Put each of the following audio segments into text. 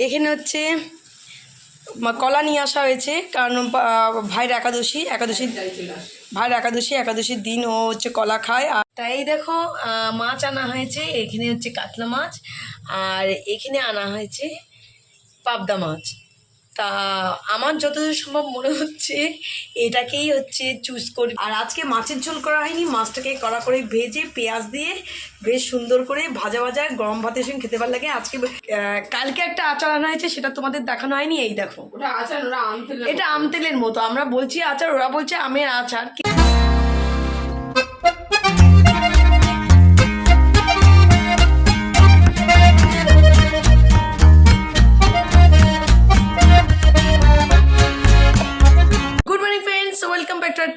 এখানে হচ্ছে কলা নিয়ে আসা হয়েছে, কারণ ভাইয়ের একাদশীর দিন ও হচ্ছে কলা খায়। আর তাই দেখো মাছ আনা হয়েছে, এখানে হচ্ছে কাতলা মাছ, আর এখানে আনা হয়েছে পাবদা মাছ। তা আমার যতদূর সম্ভব মনে হচ্ছে এটাকেই হচ্ছে চুজ করি। আর আজকে মাছের ঝোল করা হয়নি, মাছটাকে কড়া করে ভেজে পেঁয়াজ দিয়ে বেশ সুন্দর করে ভাজা ভাজা গরম ভাতের সঙ্গে খেতে ভালো লাগে। আজকে কালকে একটা আচার আনা হয়েছে, সেটা তোমাদের দেখানো হয়নি। এই দেখো এটা আমতেলের মতো, আমরা বলছি আচার, ওরা বলছে আমের আচার।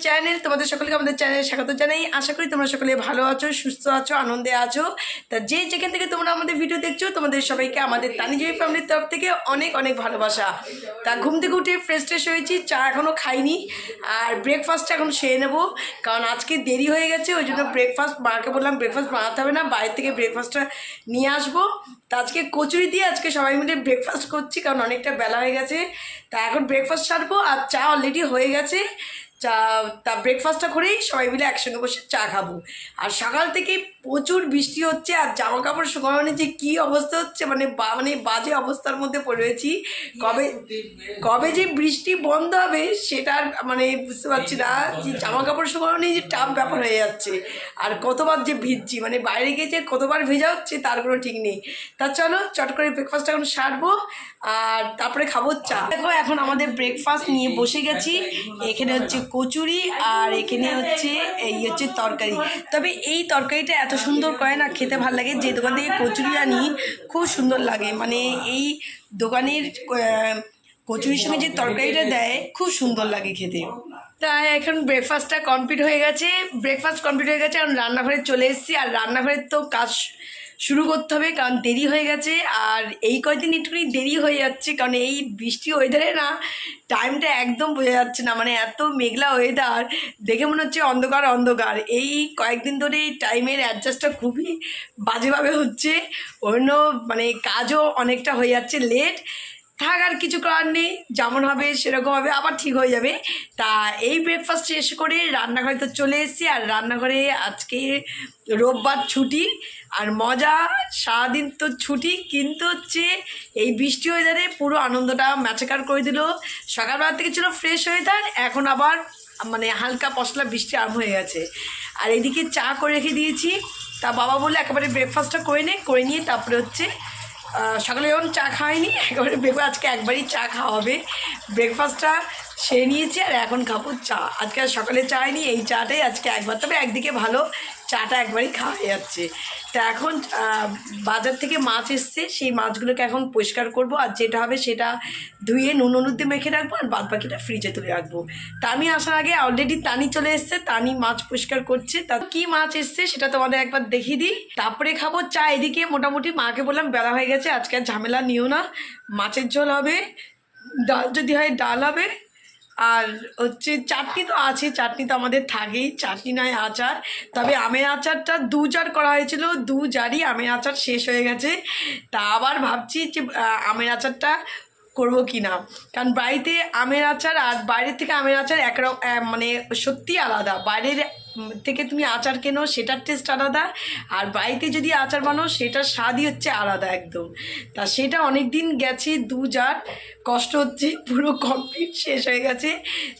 চ্যানেল তোমাদের সকলকে আমাদের চ্যানেলে স্বাগত জানাই। আশা করি তোমরা সকলে ভালো আছো, সুস্থ আছো, আনন্দে আছো। তা যেখান থেকে তোমরা আমাদের ভিডিও দেখছো, তোমাদের সবাইকে আমাদের তানিজয়ী ফ্যামিলির তরফ থেকে অনেক অনেক ভালোবাসা। তা ঘুম থেকে উঠে ফ্রেশ হয়েছি, চা এখনও খাইনি, আর ব্রেকফাস্টটা এখন সেরে নেবো, কারণ আজকে দেরি হয়ে গেছে। ওই জন্য মাকে বললাম ব্রেকফাস্ট বানাতে হবে না, বাইরে থেকে ব্রেকফাস্টটা নিয়ে আসবো। তা আজকে কচুরি দিয়ে আজকে সবাই মিলে ব্রেকফাস্ট করছি, কারণ অনেকটা বেলা হয়ে গেছে। তা এখন ব্রেকফাস্ট সারবো, আর চা অলরেডি হয়ে গেছে। তা ব্রেকফাস্টটা করেই সবাই মিলে একসঙ্গে বসে চা খাবো। আর সকাল থেকে প্রচুর বৃষ্টি হচ্ছে, আর জামা কাপড় শুকানো যে কী অবস্থা হচ্ছে, মানে বাজে অবস্থার মধ্যে পড়ে রয়েছি। কবে যে বৃষ্টি বন্ধ হবে সেটা মানে বুঝতে পারছি না। যে জামা কাপড় শুকানো নিয়ে যে টাফ ব্যাপার হয়ে যাচ্ছে, আর কতবার যে ভিজছি, মানে বাইরে গিয়ে যে কতবার ভেজা হচ্ছে তার কোনো ঠিক নেই। তা চলো চট করে ব্রেকফাস্টটা এখন সারবো, আর তারপরে খাবো চা। দেখো এখন আমাদের ব্রেকফাস্ট নিয়ে বসে গেছি। এখানে হচ্ছে কচুরি, আর এখানে হচ্ছে এই হচ্ছে তরকারি। তবে এই তরকারিটা এত সুন্দর করে না, খেতে ভালো লাগে। যে দোকান থেকে কচুরি আনি খুব সুন্দর লাগে, মানে এই দোকানের কচুরির সঙ্গে যে তরকারিটা দেয় খুব সুন্দর লাগে খেতে। তাই এখন ব্রেকফাস্ট কমপ্লিট হয়ে গেছে, এখন রান্নাঘরে চলে এসেছি। আর রান্নাঘরের তো কাজ শুরু করতে হবে, কারণ দেরি হয়ে গেছে। আর এই কয়েকদিন একটুখানি দেরি হয়ে যাচ্ছে, কারণ এই বৃষ্টি ওয়েদারে না টাইমটা একদম বোঝা যাচ্ছে না, মানে এত মেঘলা ওয়েদার দেখে মনে হচ্ছে অন্ধকার। এই কয়েকদিন ধরে এই টাইমের অ্যাডজাস্টটা খুবই বাজেভাবে হচ্ছে, অন্য মানে কাজও অনেকটা হয়ে যাচ্ছে লেট। থাক, আর কিছু করার নেই, যেমন হবে সেরকম হবে, আবার ঠিক হয়ে যাবে। তা এই ব্রেকফাস্ট শেষ করে রান্নাঘরে তো চলে এসেছি। আর রান্নাঘরে আজকে রোববার ছুটি, আর মজা, সারাদিন তো ছুটি, কিন্তু হচ্ছে এই বৃষ্টি ওয়েদারে পুরো আনন্দটা ম্যাচাকার করে দিল। সকালবেলা থেকে ছিল ফ্রেশ ওয়েদার, এখন আবার মানে হালকা পশলা বৃষ্টি আরম্ভ হয়ে গেছে। আর এদিকে চা করে রেখে দিয়েছি। তা বাবা বললে একেবারে ব্রেকফাস্টটা করে নিয়ে তারপরে হচ্ছে সকালে যখন চা খাওয়াইনি, একেবারে আজকে একবারই চা খাওয়া হবে। ব্রেকফাস্টটা সেরে নিয়েছি, আর এখন খাবো চা। আজকে আর সকালে চা হয়নি, এই চাটাই আজকে একবার। তবে একদিকে ভালো, চাটা একবারই খাওয়া যাচ্ছে। তা এখন বাজার থেকে মাছ এসছে, সেই মাছগুলোকে এখন পরিষ্কার করব, আর যেটা হবে সেটা ধুয়ে নুন হলুদ দিয়ে মেখে রাখবো, আর বাদ বাকিটা ফ্রিজে তুলে রাখবো। তা আমি আসার আগে অলরেডি তানি চলে এসছে, তানি মাছ পরিষ্কার করছে। তা কি মাছ এসছে সেটা তোমাদের একবার দেখিয়ে দিই, তারপরে খাবো চা। এদিকে মোটামুটি মাকে বললাম বেলা হয়ে গেছে, আজকে আর ঝামেলা নিও না, মাছের ঝোল হবে, ডাল যদি হয় ডাল হবে, আর হচ্ছে চাটনি তো আছে, চাটনি তো আমাদের থাকেই, চাটনি নয় আচার। তবে আমের আচারটা 2 জার করা হয়েছিল, 2 জারই আমের আচার শেষ হয়ে গেছে। তা আবার ভাবছি যে আমের আচারটা করবো কি না, কারণ বাড়িতে আমের আচার আর বাইরের থেকে আমের আচার মানে সত্যি আলাদা। বাইরের থেকে তুমি আচার কেনো সেটার টেস্ট আলাদা, আর বাড়িতে যদি আচার বানো সেটার স্বাদই হচ্ছে আলাদা একদম। তা সেটা অনেক দিন গেছে, 2 জার কষ্ট হচ্ছে, পুরো কমপ্লিট শেষ হয়ে গেছে।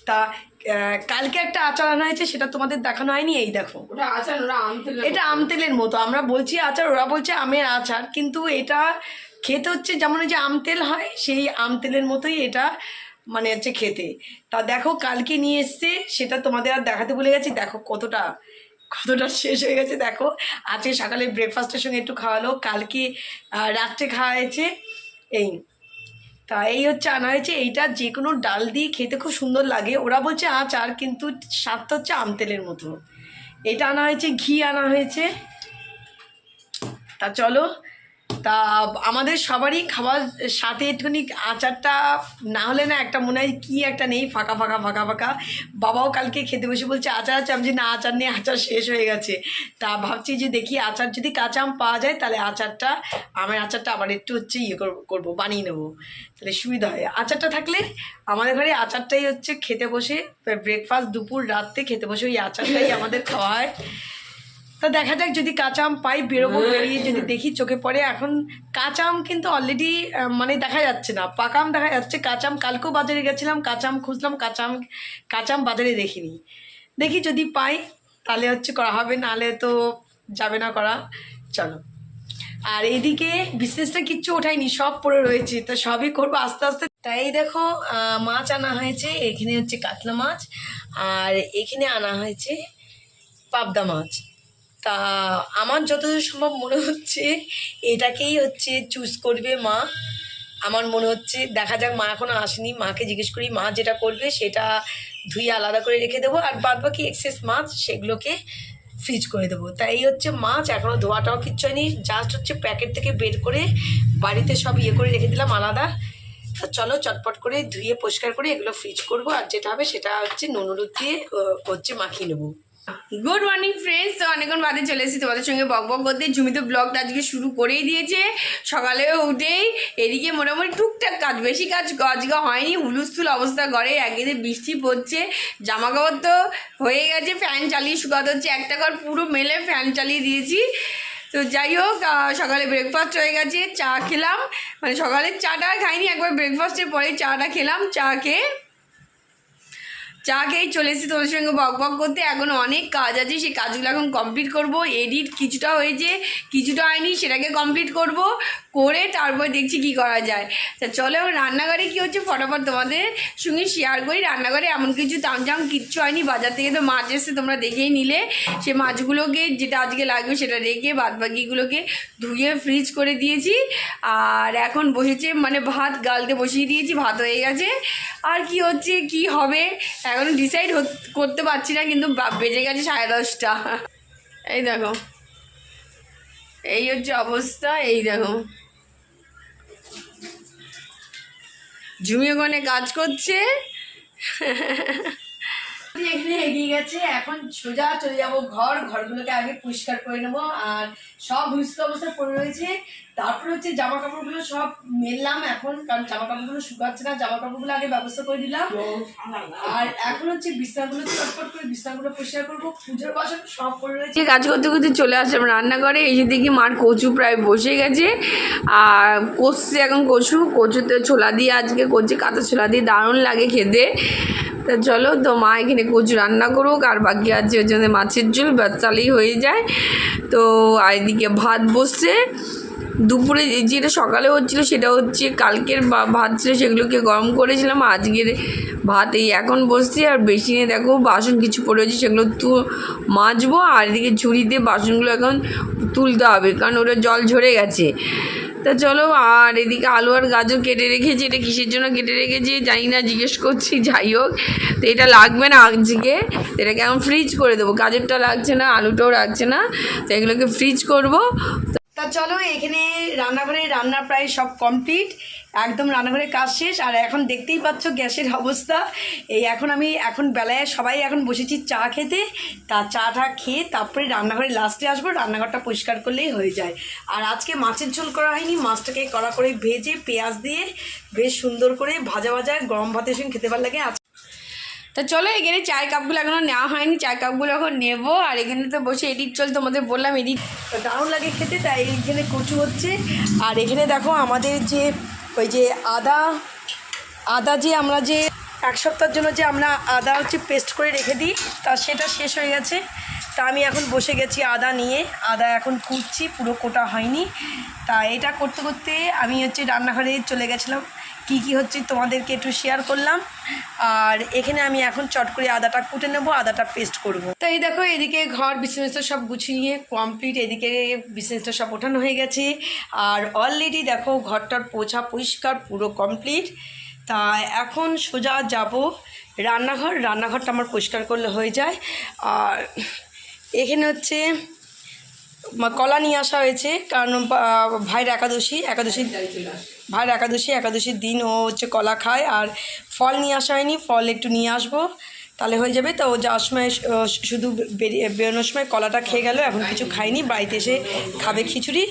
তা কালকে একটা আচার আনা হয়েছে, সেটা তোমাদের দেখানো হয়নি। এই দেখো এটা আমতেলের মতো, আমরা বলছি আচার, ওরা বলছে আমের আচার, কিন্তু এটা খেতে হচ্ছে যেমন ওই যে আমতেল হয়, সেই আমতেলের মতোই এটা মানে হচ্ছে খেতে। তা দেখো কালকে নিয়ে এসছে, সেটা তোমাদের আর দেখাতে ভুলে গেছি। দেখো কতটা শেষ হয়ে গেছে। দেখো আজকে সকালে ব্রেকফাস্টের সঙ্গে একটু খাওয়ালো, কালকে রাত্রে খাওয়া হয়েছে। তা এই হচ্ছে আনা হয়েছে। এইটা যে কোনো ডাল দিয়ে খেতে খুব সুন্দর লাগে, ওরা বলছে আচার, কিন্তু স্বাদটা হচ্ছে আমতেলের মতো। এটা আনা হয়েছে, ঘি আনা হয়েছে। তা চলো, তা আমাদের সবারই খাবার সাথে একটুখানি আচারটা না হলে না একটা মনে হয় কী একটা নেই, ফাঁকা ফাঁকা ফাঁকা ফাঁকা। বাবাও কালকে খেতে বসে বলছে আচার আছে, আমি না আচার নেই, আচার শেষ হয়ে গেছে। তা ভাবছি যে দেখি আচার যদি কাঁচা আম পাওয়া যায় তাহলে আমের আচারটা আবার একটু হচ্ছে করবো, বানিয়ে নেবো, তাহলে সুবিধা হয়। আচারটা থাকলে আমাদের ঘরে আচারটাই হচ্ছে খেতে বসে ব্রেকফাস্ট, দুপুর, রাত্রে খেতে বসে ওই আচারটাই আমাদের খাওয়া হয়। তা দেখা যাক যদি কাঁচা আম পাই, বেরোবো, বেরিয়ে যদি দেখি চোখে পড়ে। এখন কাঁচা আম কিন্তু অলরেডি মানে দেখা যাচ্ছে না, পাকা আম দেখা যাচ্ছে। কাঁচা আম কালকেও বাজারে গেছিলাম, কাঁচা আম খুঁজলাম, কাঁচা আম বাজারে দেখিনি। দেখি যদি পাই তাহলে হচ্ছে করা হবে, নাহলে তো যাবে না করা। চলো। আর এদিকে বিজনেসটা কিচ্ছু ওঠায়নি, সব পড়ে রয়েছে, তো সবই করবো আস্তে আস্তে। তাই দেখো মাছ আনা হয়েছে, এখানে হচ্ছে কাতলা মাছ, আর এখানে আনা হয়েছে পাবদা মাছ। তা আমার যতদূর সম্ভব মনে হচ্ছে এটাকেই হচ্ছে চুজ করবে মা, আমার মনে হচ্ছে। দেখা যাক, মা এখনও আসেনি, মাকে জিজ্ঞেস করি, মা যেটা করবে সেটা ধুয়ে আলাদা করে রেখে দেবো, আর বাদ বাকি এক্সেস মাছ সেগুলোকে ফ্রিজ করে দেবো। তাই এই হচ্ছে মাছ, এখনও ধোয়াটাও কিচ্ছু হয়নি, জাস্ট হচ্ছে প্যাকেট থেকে বের করে বাড়িতে সব করে রেখে দিলাম আলাদা। তা চলো চটপট করে ধুয়ে পরিষ্কার করে এগুলো ফ্রিজ করবো, আর যেটা হবে সেটা হচ্ছে নুন হলুদ দিয়ে হচ্ছে মাখিয়ে নেবো। গুড মর্নিং ফ্রেন্ডস, তো অনেকক্ষণ বাদে চলে এসেছি তোমাদের সঙ্গে বক বক করতে। ঝুমিতে ব্লগটা আজকে শুরু করেই দিয়েছে সকালে উঠেই। এদিকে মোটামুটি টুকটাক কাজ, বেশি কাজ আজকে হয়নি, হুলুস্থুল অবস্থা ঘরে, একদিকে বৃষ্টি পড়ছে, জামা কাপড় তো হয়ে গেছে, ফ্যান চালিয়ে শুকাতে হচ্ছে, একটা ঘর পুরো মেলে ফ্যান চালিয়ে দিয়েছি। তো যাই হোক, সকালে ব্রেকফাস্ট হয়ে গেছে, চা খেলাম, মানে সকালের চাটা খাইনি, একবার ব্রেকফাস্টের পরে চাটা খেলাম। চা খেয়েই চলে এসেছি তোমাদের সঙ্গে বক বক করতে। এখন অনেক কাজ আছে, সেই কাজগুলো এখন কমপ্লিট করব। এডিট কিছুটা হয়েছে, কিছুটা হয়নি, সেটাকে কমপ্লিট করব, করে তারপর দেখছি কি করা যায়। তা চলো রান্নাঘরে কী হচ্ছে ফটাফট তোমাদের সঙ্গে শেয়ার করি। রান্নাঘরে এমন কিছু তামঝাম কিচ্ছু হয়নি, বাজার থেকে তো মাছ এসে তোমরা দেখেই নিলে। সে মাছগুলোকে যেটা আজকে লাগবে সেটা রেখে বাদবাকিগুলোকে ধুয়ে ফ্রিজ করে দিয়েছি। আর এখন বসেছে, মানে ভাত গালতে বসিয়ে দিয়েছি, ভাত হয়ে গেছে। আর কি হচ্ছে কি হবে এখনও ডিসাইড করতে পারছি না, কিন্তু বেজে গেছে 10:30। এই দেখো, এই হচ্ছে অবস্থা। এই দেখো ঝুমি ওখানে কাজ করছে। এখানে এগিয়ে গেছে, এখন সোজা চলে যাবো ঘরগুলোকে আগে পরিষ্কার করে নেবো। আর সব হুইস্ক অবস্থায় পড়ে রয়েছে। তারপর হচ্ছে জামা কাপড়গুলো সব মেললাম এখন, কারণ জামা কাপড়গুলো শুকাচ্ছে না, জামা কাপড়গুলো আগে ব্যবস্থা করে দিলাম। আর এখন হচ্ছে বিছনাগুলো চটপট করে বিছনাগুলো পরিষ্কার করবো, পুজোর বাসন সব পড়ে রয়েছে। কাজ করতে করতে চলে আসলাম রান্নাঘরে, এসে দেখি মার কচু প্রায় বসে গেছে, আর কষছে এখন কচুতে ছোলা দিয়ে আজকে করছে, কাঁচা ছোলা দিয়ে দারুণ লাগে খেতে। তা চলো, তো মা এখানে কচু রান্না করুক, আর বাকি আছে ওর জন্য মাছের ঝোল, বাচ্চালেই হয়ে যায়। তো আর এদিকে ভাত বসছে, দুপুরে যেটা সকালে হচ্ছিলো সেটা হচ্ছে কালকের ভাত ছিল, সেগুলোকে গরম করেছিলাম। আজকের ভাত এই এখন বসছি, আর বেসিনে দেখো বাসন কিছু পড়ে রয়েছে, সেগুলো মাজবো। আর এদিকে ঝুড়িতে বাসনগুলো এখন তুলতে হবে, কারণ ওটা জল ঝরে গেছে। তা চলো, আর এদিকে আলু আর গাজর কেটে রেখেছি, এটা কিসের জন্য কেটে রেখেছি জানি না, জিজ্ঞেস করছি। যাই হোক, তো এটা লাগবে না আজকে, এটাকে এখন ফ্রিজ করে দেবো। গাজরটা লাগছে না, আলুটাও লাগছে না, তো এগুলোকে ফ্রিজ করবো। তা চলো, এখানে রান্নাঘরে রান্না প্রায় সব কমপ্লিট, একদম রান্নাঘরের কাজ শেষ। আর এখন দেখতেই পাচ্ছ গ্যাসের অবস্থা। এই এখন বেলায় সবাই এখন বসেছি চা খেতে। তা চাটা খেয়ে তারপরে রান্নাঘরে লাস্টে আসবো, রান্নাঘরটা পরিষ্কার করলেই হয়ে যায়। আর আজকে মাছের ঝোল করা হয়নি, মাছটাকে কড়া করে ভেজে পেঁয়াজ দিয়ে বেশ সুন্দর করে ভাজা গরম ভাতের সঙ্গে খেতে ভালো লাগে। তা চলো, এখানে চায়ের কাপগুলো এখনও নেওয়া হয়নি, চায়ের কাপগুলো এখন নেবো। আর এখানে তো বসে এডিট চল, তোমাদের বললাম এডিট দারুণ লাগে খেতে। তাই এইখানে কচু হচ্ছে। আর এখানে দেখো আমাদের যে ওই যে আদা যে আমরা যে এক সপ্তাহের জন্য যে আমরা আদা হচ্ছে পেস্ট করে রেখে দিই, তা সেটা শেষ হয়ে গেছে। তা আমি এখন বসে গেছি আদা নিয়ে, আদা এখন কুটছি, পুরো কোটা হয়নি। তা এটা করতে করতে আমি হচ্ছে রান্নাঘরে চলে গেছিলাম, কি হচ্ছে তোমাদেরকে একটু শেয়ার করলাম। আর এখানে আমি এখন চট করে আদাটা কুটে নেবো, আদাটা পেস্ট করব। তাই দেখো, এদিকে ঘর বিছানা সব গুছিয়ে কমপ্লিট, এদিকে বিছানা সব ওঠানো হয়ে গেছে। আর অলরেডি দেখো ঘরটার পোছা পরিষ্কার পুরো কমপ্লিট। তা এখন সোজা যাব রান্নাঘরটা আমার পরিষ্কার করলে হয়ে যায়। আর এখানে হচ্ছে কলা নিয়ে আসা হয়েছে, কারণ ভাইয়ের একাদশীর দিন ও হচ্ছে কলা খায়। আর ফল নিয়ে আসা হয়নি, ফল একটু নিয়ে আসবো তাহলে হয়ে যাবে। তো ও যাওয়ার সময় শুধু বেরোনোর সময় কলাটা খেয়ে গেল, এখন কিছু খাইনি, বাড়িতে এসে খাবে খিচুড়ি।